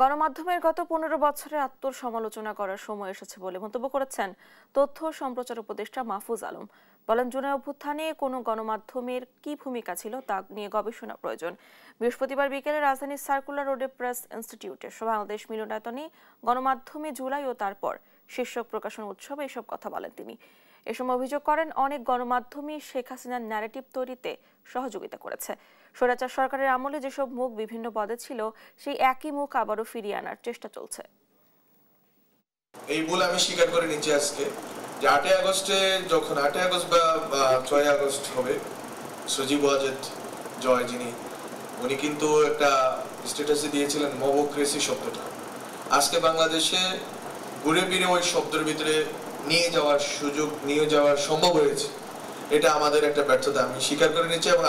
গণমাধ্যমের গত 15 বছরের আত্মসমালোচনা করার সময় এসেছে বলে মন্তব্য করেছেন তথ্য সম্প্রচার উপদেষ্টা মাহফুজ আলম। বলেন, জুলাই অভ্যুত্থানে কোনো গণমাধ্যমের কি ভূমিকা ছিল তা নিয়ে গবেষণা প্রয়োজন। বৃহস্পতিবার বিকেলে রাজধানীর সার্কুলার রোডে প্রেস ইনস্টিটিউটের বাংলাদেশ মিলনায়তনে গণমাধ্যমে জুলাই ও তারপর শীর্ষক প্রকাশনা উৎসবে এসব কথা বলেন তিনি। এ সময় অভিযোগ করেন, অনেক গণমাধ্যমই শেখ হাসিনার ন্যারেটিভ তৈরিতে সহযোগিতা করেছে। স্বৈরাচার সরকারের আমলে যেসব মুখ বিভিন্ন পদে ছিল, সেই একই মুখ আবারও ফিরিয়ে আনার চেষ্টা চলছে। এই বলে আমি স্বীকার করে নিচ্ছি আজকে যে 8 আগস্টে যখন 8 আগস্ট বা 6 আগস্ট হবে, সজীব ওয়াজেদ জয় যিনি, উনি কিন্তু একটা স্ট্যাটাসে দিয়েছিলেন মবক্রেসি শব্দটা। আজকে বাংলাদেশে ঘুরে ফিরে ওই শব্দের ভিতরে নিয়ে যাওয়ার সুযোগ, নিয়ে যাওয়ার সম্ভব হয়েছে। এটা আমাদের একটা ব্যর্থতা, আমি স্বীকার করে নিচ্ছি। এবং